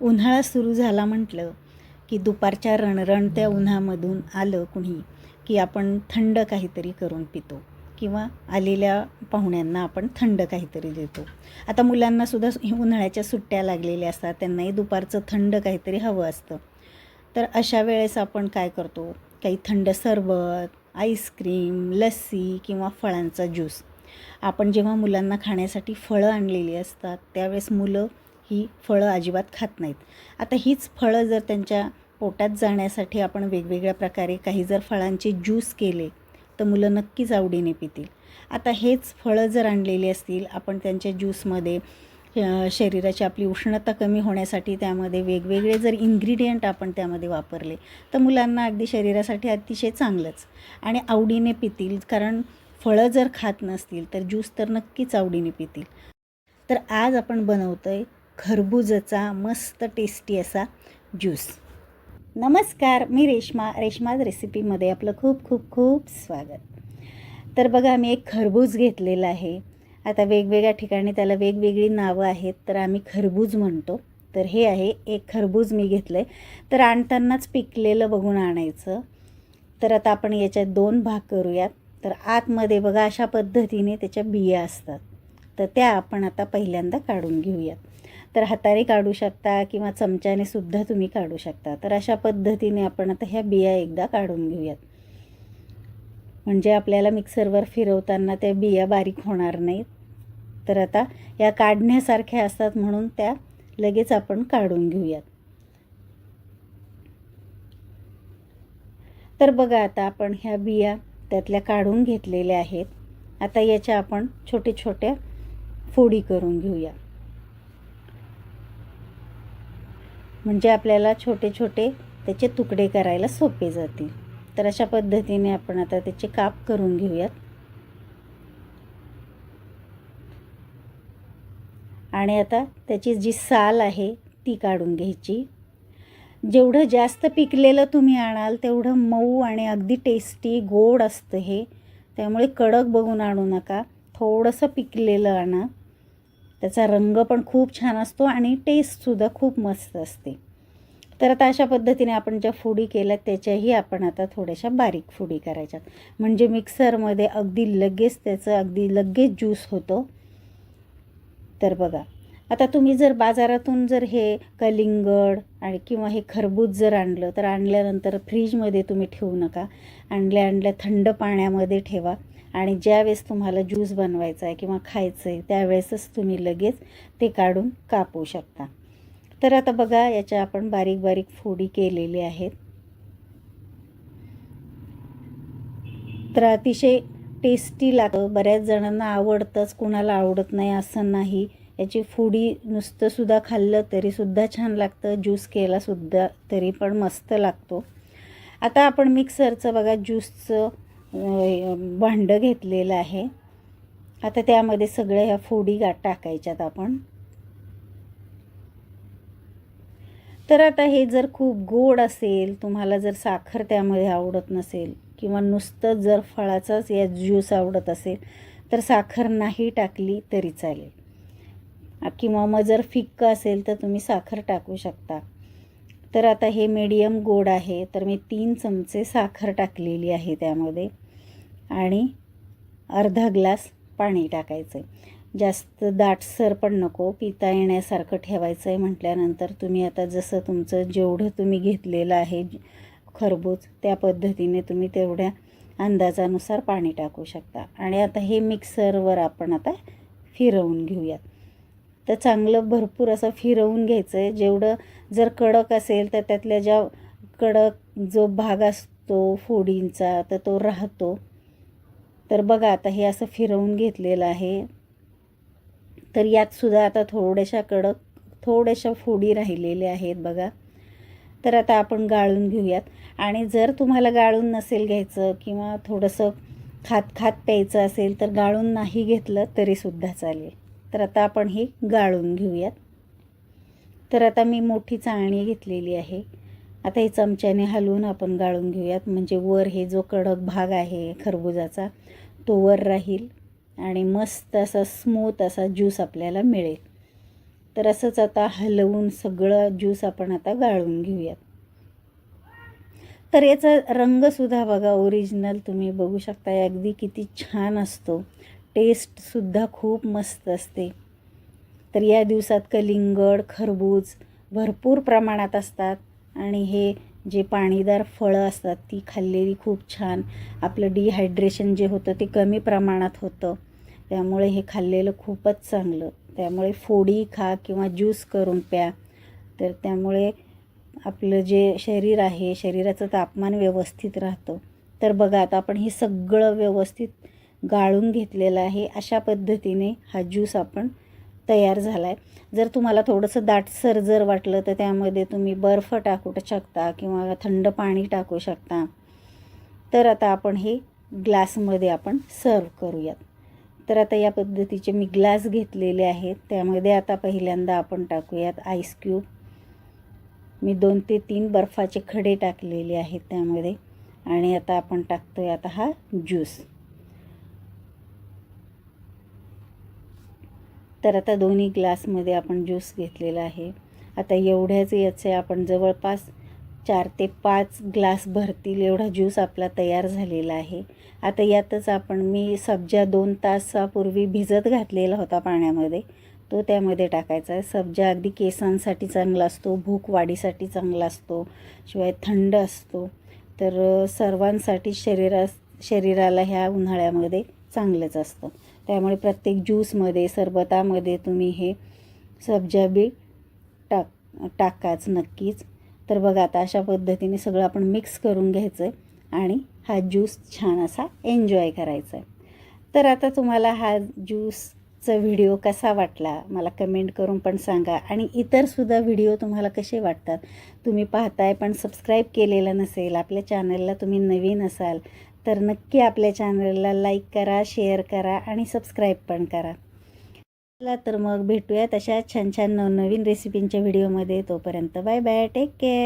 उन्हाळा सुरू झाला म्हटलं की दुपारच्या रणरणत्या उन्हामधून आलं कुणी की आपण थंड काहीतरी करून पितो किंवा आलेल्या पाहुण्यांना आपण थंड काहीतरी देतो. आता मुलांनासुद्धा उन्हाळ्याच्या सुट्ट्या लागलेल्या असतात, त्यांनाही दुपारचं थंड काहीतरी हवं असतं. तर अशा वेळेस आपण काय करतो, काही थंड सरबत, आईस्क्रीम, लस्सी किंवा फळांचा ज्यूस. आपण जेव्हा मुलांना खाण्यासाठी फळं आणलेली असतात त्यावेळेस मुलं ही फळं अजिबात खात नाहीत. आता हीच फळं जर त्यांच्या पोटात जाण्यासाठी आपण वेगवेगळ्या प्रकारे काही जर फळांचे ज्यूस केले तर मुलं नक्कीच आवडीने पितील. आता हेच फळं जर आणलेली असतील आपण त्यांच्या ज्यूसमध्ये शरीराची आपली उष्णता कमी होण्यासाठी त्यामध्ये वेगवेगळे जर इन्ग्रेडियंट आपण त्यामध्ये वापरले तर मुलांना अगदी शरीरासाठी अतिशय चांगलंच आणि आवडीने पितील. कारण फळं जर खात नसतील तर ज्यूस तर नक्कीच आवडीने पितील. तर आज आपण बनवतो आहे खरबुजाचा मस्त टेस्टी असा ज्यूस. नमस्कार, मी रेश्माज रेसिपीमध्ये आपलं खूप खूप खूप स्वागत. तर बघा, मी एक खरबूज घेतलेलं आहे. आता वेगवेगळ्या ठिकाणी त्याला वेगवेगळी नावं आहेत, तर आम्ही खरबूज म्हणतो. तर हे आहे एक खरबूज मी घेतलं आहे. तर आणतानाच पिकलेलं बघून आणायचं. तर आता आपण याच्यात 2 भाग करूयात. तर आतमध्ये बघा अशा पद्धतीने त्याच्या बिया असतात, तर त्या आपण आता पहिल्यांदा काढून घेऊयात. तर हाताने काढू शकता किंवा चमच्याने सुद्धा तुम्ही काढू शकता. तर अशा पद्धतीने आपण आता ह्या बिया एकदा काढून घेऊयात, म्हणजे आपल्याला मिक्सरवर फिरवताना त्या बिया बारीक होणार नाहीत. तर आता या काढण्यासारख्या असतात म्हणून त्या लगेच आपण काढून घेऊयात. तर बघा, आता आपण ह्या बिया त्यातल्या काढून घेतलेल्या आहेत. आता याच्या आपण छोटे छोट्या फोडी करून घेऊया, म्हणजे आपल्याला छोटे छोटे त्याचे तुकडे करायला सोपे जातील. तर अशा पद्धतीने आपण आता त्याचे काप करून घेऊयात. आणि आता त्याची जी साल आहे ती काढून घ्यायची. जेवढं जास्त पिकलेलं तुम्ही आणाल तेवढं मऊ आणि अगदी टेस्टी गोड असतं हे. त्यामुळे कडक बघून आणू नका, थोडंसं पिकलेलं आणा. त्याचा रंग पण खूप छान असतो आणि टेस्टसुद्धा खूप मस्त असते. तर आता अशा पद्धतीने आपण ज्या फोडी केल्या त्याच्याही आपण आता थोड्याशा बारीक फोडी करायच्यात, म्हणजे मिक्सरमध्ये अगदी लगेच ज्यूस होतो. तर बघा, आता तुम्ही जर बाजारातून जर हे कलिंगड आणि किंवा हे खरबूज जर आणलं तर आणल्यानंतर फ्रीजमध्ये तुम्ही ठेवू नका. आणल्या थंड पाण्यामध्ये ठेवा आणि ज्यावेळेस तुम्हाला ज्यूस बनवायचा आहे किंवा खायचं आहे त्यावेळेसच तुम्ही लगेच ते काढून कापू शकता. तर आता बघा, याच्या आपण बारीक बारीक फोडी केलेली आहेत. तर अतिशय टेस्टी लागतं. बऱ्याच जणांना आवडतंच, कुणाला आवडत नाही असं नाही. याची फोडी नुसतंसुद्धा खाल्लं तरीसुद्धा छान लागतं, ज्यूस केलासुद्धा तरी पण मस्त लागतो. आता आपण मिक्सरचं बघा ज्यूसचं भांडं घेतलेलं आहे. आता त्यामध्ये सगळ्या ह्या फोडी टाकायच्यात आपण. तर आता हे जर खूप गोड असेल, तुम्हाला जर साखर त्यामध्ये आवडत नसेल किंवा नुसतं जर फळाचाच या ज्यूस आवडत असेल तर साखर नाही टाकली तरी चालेल, किंवा मग जर फिक्कं असेल तर तुम्ही साखर टाकू शकता. तर आता हे मीडियम गोड आहे, तर मी 3 चमचे साखर टाकलेली आहे त्यामध्ये आणि अर्धा ग्लास पाणी टाकायचं आहे. जास्त दाटसर पण नको, पिता येण्यासारखं ठेवायचं आहे म्हटल्यानंतर तुम्ही आता जसं तुमचं जेवढं तुम्ही घेतलेलं आहे खरबूज त्या पद्धतीने तुम्ही तेवढ्या अंदाजानुसार पाणी टाकू शकता. आणि आता हे मिक्सरवर आपण आता फिरवून घेऊयात. तर चांगलं भरपूर असं फिरवून घ्यायचं आहे. जेवढं जर कडक असेल तर त्यातल्या ज्या कडक जो भाग असतो फोडींचा तर तो राहतो. तर बघा, आता हे असं फिरवून घेतलेलं आहे. तर यातसुद्धा आता थोड्याशा फोडी राहिलेल्या आहेत बघा. तर आता आपण गाळून घेऊयात. आणि जर तुम्हाला गाळून नसेल घ्यायचं किंवा थोडंसं खात प्यायचं असेल तर गाळून नाही घेतलं तरीसुद्धा चालेल. तर आता आपण हे गाळून घेऊयात. तर आता मी मोठी चाळणी घेतलेली आहे. आता हे चमच्याने हलवून आपण गाळून घेऊयात, म्हणजे वर हे जो कडक भाग आहे खरबुजाचा तो वर राहील आणि मस्त असा स्मूथ असा ज्यूस आपल्याला मिळेल. तर असंच आता हलवून सगळं ज्यूस आपण आता गाळून घेऊयात. तर याचा रंगसुद्धा बघा ओरिजिनल तुम्ही बघू शकता, अगदी किती छान असतो. टेस्टसुद्धा खूप मस्त असते. तर या दिवसात कलिंगड, खरबूज भरपूर प्रमाणात असतात आणि हे जे पाणीदार फळं असतात ती खाल्लेली खूप छान. आपलं डिहायड्रेशन जे होतं ते कमी प्रमाणात होतं, त्यामुळे हे खाल्लेलं खूपच चांगलं. त्यामुळे फोडी खा किंवा ज्यूस करून प्या. तर त्यामुळे आपलं जे शरीर आहे, शरीराचं तापमान व्यवस्थित राहतं. तर बघा आता आपण हे सगळं व्यवस्थित गाळून घेतलेलं आहे. अशा पद्धतीने हा ज्यूस आपण तयार झाला आहे. जर तुम्हाला थोडंसं दाटसर जर वाटलं तर त्यामध्ये तुम्ही बर्फ टाकू शकता किंवा थंड पाणी टाकू शकता. तर आता आपण हे ग्लासमध्ये आपण सर्व करूयात. तर आता या पद्धतीचे मी ग्लास घेतलेले आहेत. त्यामध्ये आता पहिल्यांदा आपण टाकूयात आईस क्यूब. मी 2 ते 3 बर्फाचे खडे टाकलेले आहेत त्यामध्ये. आणि आता आपण टाकतोय आता हा ज्यूस. तर आता दोन्ही ग्लासमध्ये आपण ज्यूस घेतलेला आहे. आता एवढ्याच याचे आपण जवळपास 4 ते 5 ग्लास भरतील एवढा ज्यूस आपला तयार झालेला आहे. आता यातच आपण मी सब्जा 2 तासापूर्वी भिजत घातलेला होता पाण्यामध्ये, तो त्यामध्ये टाकायचा आहे. सब्जा अगदी केसांसाठी चांगला असतो, भूक वाढीसाठी चांगला असतो, शिवाय थंड असतो. तर सर्वांसाठी शरीराला ह्या उन्हाळ्यामध्ये चांगलंच असतं. त्यामुळे प्रत्येक ज्यूसमध्ये, सरबतामध्ये तुम्ही हे सब्जा बी टाकाच नक्कीच. तर बघा आता अशा पद्धतीने सगळं आपण मिक्स करून घ्यायचं आहे आणि हा ज्यूस छान असा एन्जॉय करायचा आहे. तर आता तुम्हाला हा ज्यूसचा व्हिडिओ कसा वाटला मला कमेंट करून पण सांगा. आणि इतरसुद्धा व्हिडिओ तुम्हाला कसे वाटतात, तुम्ही पाहताय पण सबस्क्राईब केलेलं नसेल, आपल्या चॅनलला तुम्ही नवीन असाल तर नक्की आपल्या चॅनलला लाईक करा, शेअर करा आणि सबस्क्राईब पण करा. चला तर मग भेटूयात अशा छान छान नवनवीन रेसिपींच्या व्हिडिओमध्ये. तोपर्यंत बाय बाय, टेक केअर.